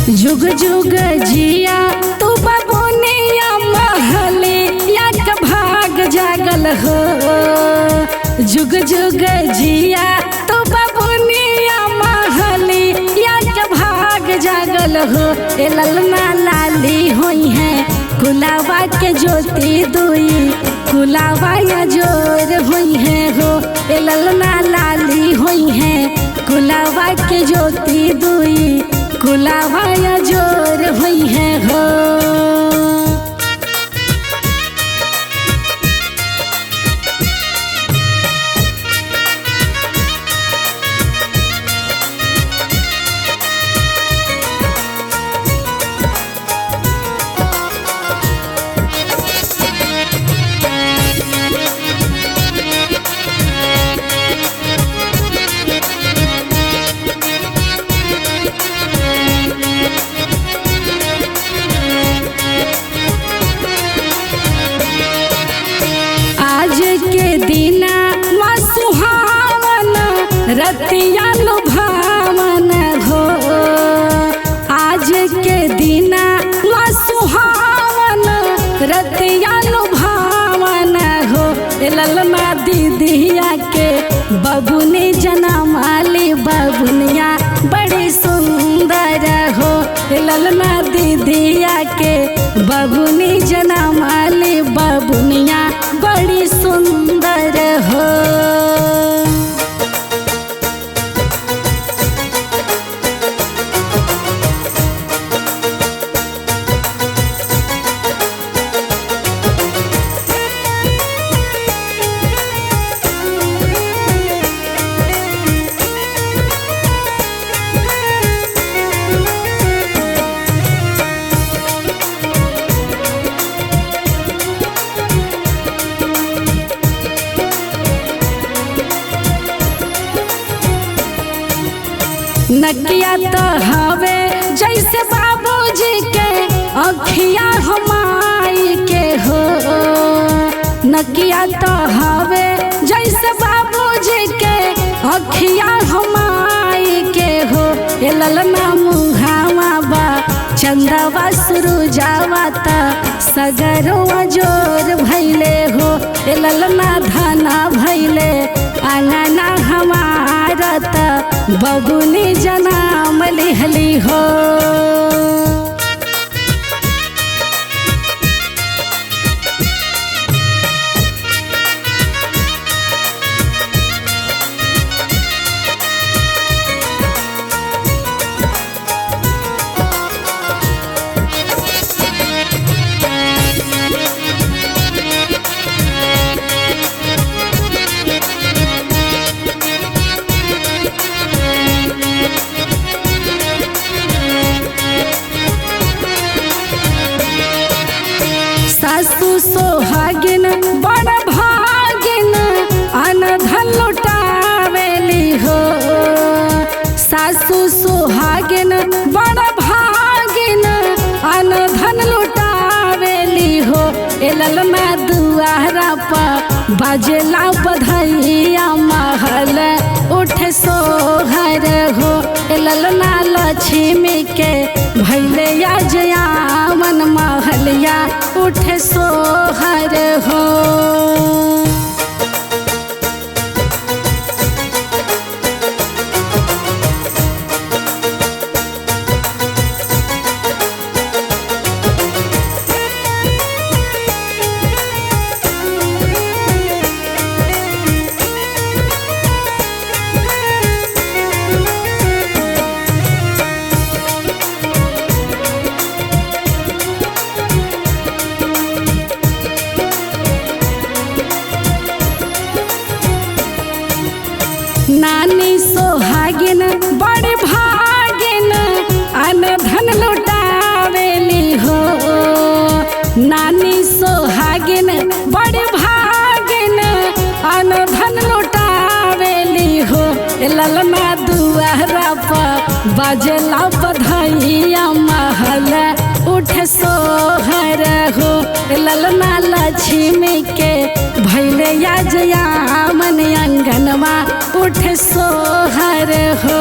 जुग जुग जिया तू बबुनिया महलिया के भाग जागल हो। जुग जुग जिया तू बबुनिया महलिया के भाग जागल हो। ए ललना लाली होई है गुलाबा के ज्योति दुई गुलाबा या जोर हुई है हो। ए ललना लाली हुई है गुलाबा के ज्योति दुई गुलाबा या जोर हुई है हो। रतिया लुभावन हो आज के दिना सुहावन रतिया लुभावन हो। ललना दीदिया के बबुनी जनमाली बबुनिया बड़ी सुंदर हो। ललना दीदिया के बबुनी जनमाली बबुनिया बड़ी सुंदर हो। नकिया तो हवे जैसे बाबूजी के अखिया हमाई के हो। नकिया तो हवे जैसे बाबूजी के अखिया हमाई के हो। ए ललना मुहावा बा चंदवा सुरुजावा ता सगरवा जोर भैले हो। ए ललना धना भैले अंगना हमारा ता बबुनी जनाम लिहली हो। सासु सोहागिन बड़ भागिन अनधन लुटावेली हो। सासु सोहागिन बड़ भागिन अनधन लुटावेली हो। ए ललना दुआरा पर बाजेला बधैया महल उठे सोहर हो। ए ललना लक्ष्मी के भैले या जयामन महलिया उठे सोहर हो। नानी सोहागिन बड़ भागिन अनधन लुटावेली हो। नानी सोहागिन बड़ भागिन अनधन लुटावेली हो। ललना दुआरा पर बाजला बधैया महल उठे सोहर हो। ललना लक्ष्मी के भैले या जयामन अंगनवा उठे सोहर हो।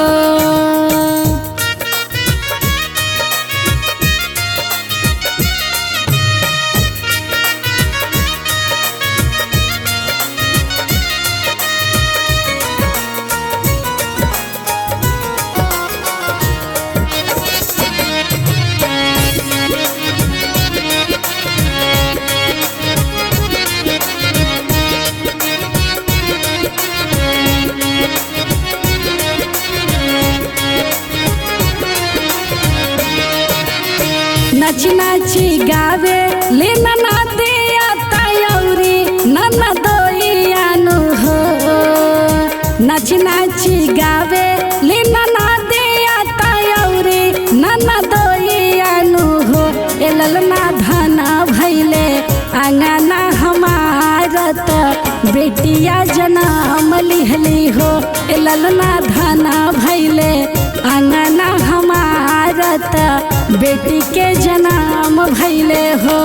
नाची नाची गावे ले नना दिया तयौरी नना दोइयानु हो। नाची नाची गावे ले नना दिया तयौरी नना दोइयानु हो। ए ललना धना भैले आंगना हमारत बेटिया जन्म लिहली हो। ए ललना धना भैले आंगना हमारत बेटी के जन्म भैले हो।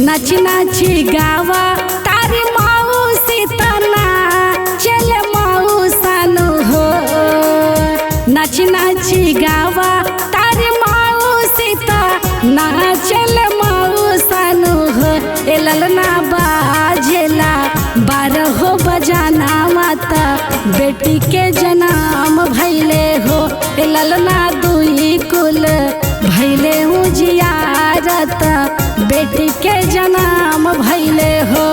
नाची नाची गावा तारी माऊसी तना चल माऊसानु हो। नाची नाची गावा तारी माऊसी तना चल माऊसानु हो। ए ललना बाजेला 12 बजाना माता बेटी के जन्म भैले हो। ए ललना दुई कुल भैले उजियारत बेटी के जन्म भैले हो।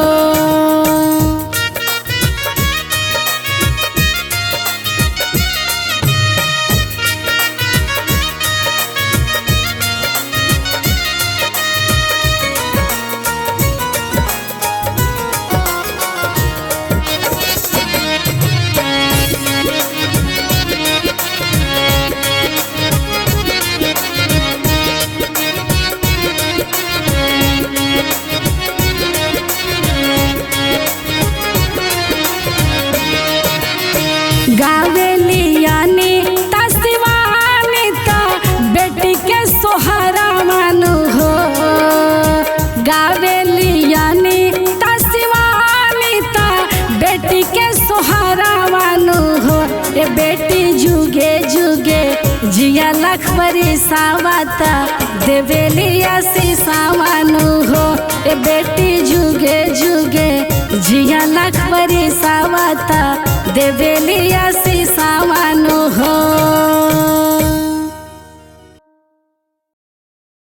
गावेली यानी तस्वानी ता बेटी के सोहरा मानु हो। गावेली यानी तस्वानी ता बेटी के सोहरा मानु हो। ए बेटी जुगे जुगे जिया लखबरी सावता देवेली आशीषा मानु हो। ए बेटी जुगे जुगे जिया लखबरी सावता देवेली